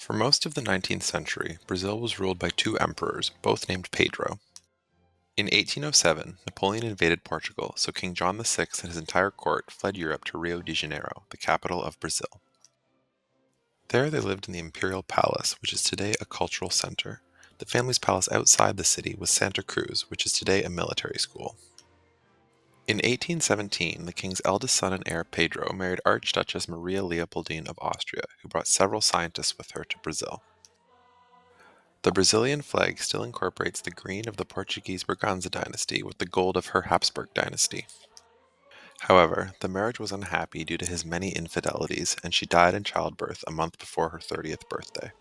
For most of the 19th century, Brazil was ruled by two emperors, both named Pedro. In 1807, Napoleon invaded Portugal, so King John VI and his entire court fled Europe to Rio de Janeiro, the capital of Brazil. There they lived in the Imperial Palace, which is today a cultural center. The family's palace outside the city was Santa Cruz, which is today a military school. In 1817, the king's eldest son and heir Pedro married Archduchess Maria Leopoldine of Austria, who brought several scientists with her to Brazil. The Brazilian flag still incorporates the green of the Portuguese Braganza dynasty with the gold of her Habsburg dynasty. However, the marriage was unhappy due to his many infidelities, and she died in childbirth a month before her 30th birthday.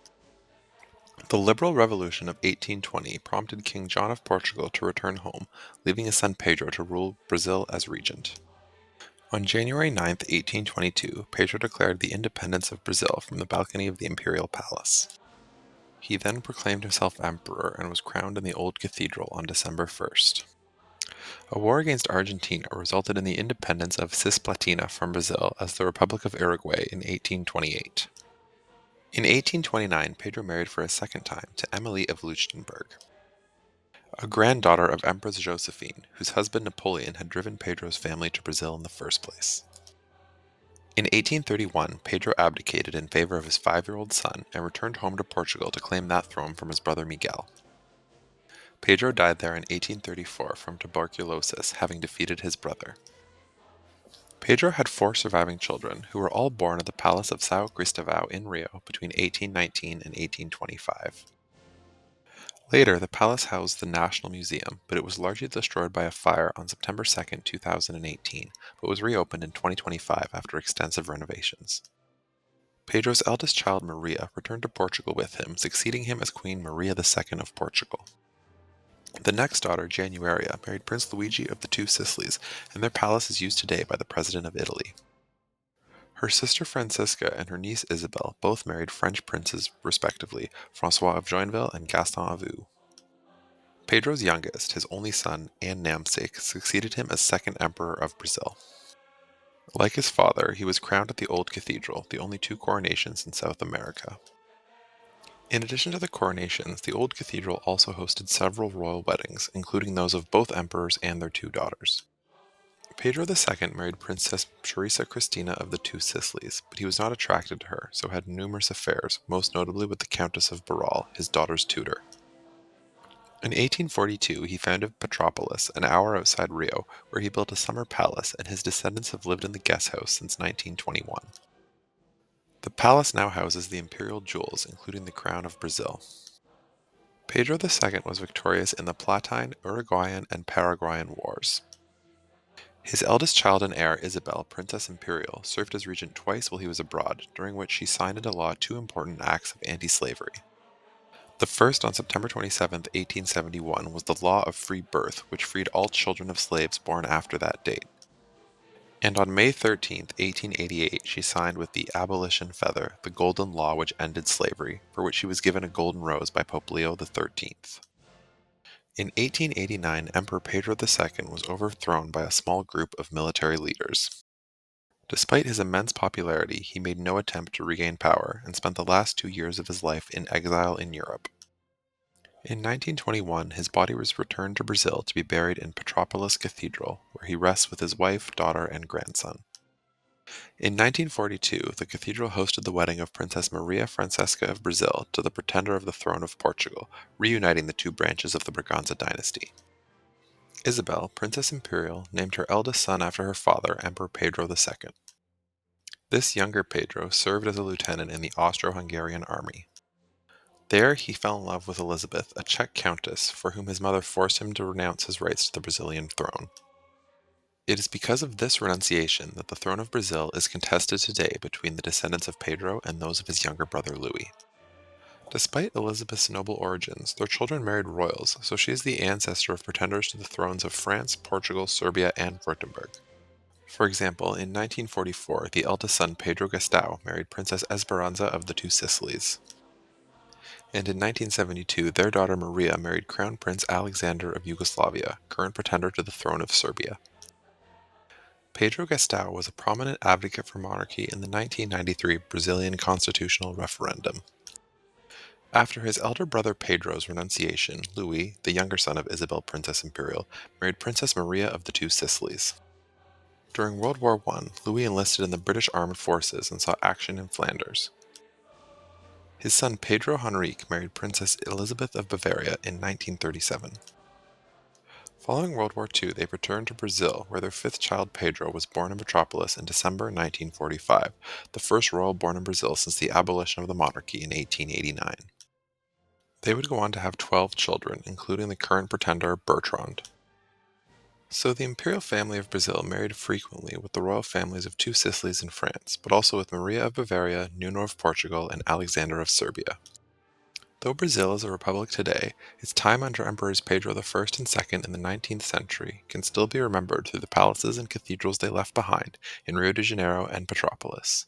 The Liberal Revolution of 1820 prompted King John of Portugal to return home, leaving his son Pedro to rule Brazil as regent. On January 9, 1822, Pedro declared the independence of Brazil from the balcony of the imperial palace. He then proclaimed himself emperor and was crowned in the old cathedral on December 1st. A war against Argentina resulted in the independence of Cisplatina from Brazil as the Republic of Uruguay in 1828. In 1829, Pedro married for a second time to Emily of Leuchtenberg, a granddaughter of Empress Josephine, whose husband Napoleon had driven Pedro's family to Brazil in the first place. In 1831, Pedro abdicated in favor of his 5-year-old son and returned home to Portugal to claim that throne from his brother Miguel. Pedro died there in 1834 from tuberculosis, having defeated his brother. Pedro had 4 surviving children, who were all born at the Palace of São Cristóvão in Rio between 1819 and 1825. Later, the palace housed the National Museum, but it was largely destroyed by a fire on September 2, 2018, but was reopened in 2025 after extensive renovations. Pedro's eldest child, Maria, returned to Portugal with him, succeeding him as Queen Maria II of Portugal. The next daughter, Janiero, married Prince Luigi of the Two Sicilies, and their palace is used today by the President of Italy. Her sister Francisca and her niece Isabel both married French princes respectively, Francois of Joinville and Gaston of Eu. Pedro's youngest, his only son and namesake, succeeded him as second emperor of Brazil. Like his father, he was crowned at the Old Cathedral, the only 2 coronations in South America. In addition to the coronations, the Old Cathedral also hosted several royal weddings, including those of both emperors and their 2 daughters. Pedro II married Princess Teresa Cristina of the Two Sicilies, but he was not attracted to her, so had numerous affairs, most notably with the Countess of Barral, his daughter's tutor. In 1842, he founded Petropolis, an hour outside Rio, where he built a summer palace, and his descendants have lived in the guest house since 1921. The palace now houses the imperial jewels, including the crown of Brazil. Pedro II was victorious in the Platine, Uruguayan, and Paraguayan wars. His eldest child and heir, Isabel, Princess Imperial, served as regent twice while he was abroad, during which she signed into law 2 important acts of anti-slavery. The first, on September 27, 1871, was the Law of Free Birth, which freed all children of slaves born after that date. And on May 13, 1888, she signed with the Abolition Feather the Golden Law which ended slavery, for which she was given a golden rose by Pope Leo XIII. In 1889, Emperor Pedro II was overthrown by a small group of military leaders. Despite his immense popularity, he made no attempt to regain power and spent the last 2 years of his life in exile in Europe. In 1921, his body was returned to Brazil to be buried in Petropolis Cathedral, where he rests with his wife, daughter, and grandson. In 1942, the cathedral hosted the wedding of Princess Maria Francesca of Brazil to the pretender of the throne of Portugal, reuniting the 2 branches of the Braganza dynasty. Isabel, Princess Imperial, named her eldest son after her father, Emperor Pedro II. This younger Pedro served as a lieutenant in the Austro-Hungarian army. There, he fell in love with Elizabeth, a Czech countess, for whom his mother forced him to renounce his rights to the Brazilian throne. It is because of this renunciation that the throne of Brazil is contested today between the descendants of Pedro and those of his younger brother Louis. Despite Elizabeth's noble origins, their children married royals, so she is the ancestor of pretenders to the thrones of France, Portugal, Serbia, and Württemberg. For example, in 1944, the eldest son Pedro Gastão married Princess Esperanza of the Two Sicilies. And in 1972, their daughter Maria married Crown Prince Alexander of Yugoslavia, current pretender to the throne of Serbia. Pedro Gastão was a prominent advocate for monarchy in the 1993 Brazilian constitutional referendum. After his elder brother Pedro's renunciation, Louis, the younger son of Isabel Princess Imperial, married Princess Maria of the Two Sicilies. During World War I, Louis enlisted in the British Armed Forces and saw action in Flanders. His son Pedro Henrique married Princess Elizabeth of Bavaria in 1937. Following World War II, they returned to Brazil, where their fifth child Pedro was born in Petropolis in December 1945, the first royal born in Brazil since the abolition of the monarchy in 1889. They would go on to have 12 children, including the current pretender Bertrand. So the imperial family of Brazil married frequently with the royal families of Two Sicilies in France, but also with Maria of Bavaria, Nuno of Portugal, and Alexander of Serbia. Though Brazil is a republic today, its time under Emperors Pedro I and II in the 19th century can still be remembered through the palaces and cathedrals they left behind in Rio de Janeiro and Petropolis.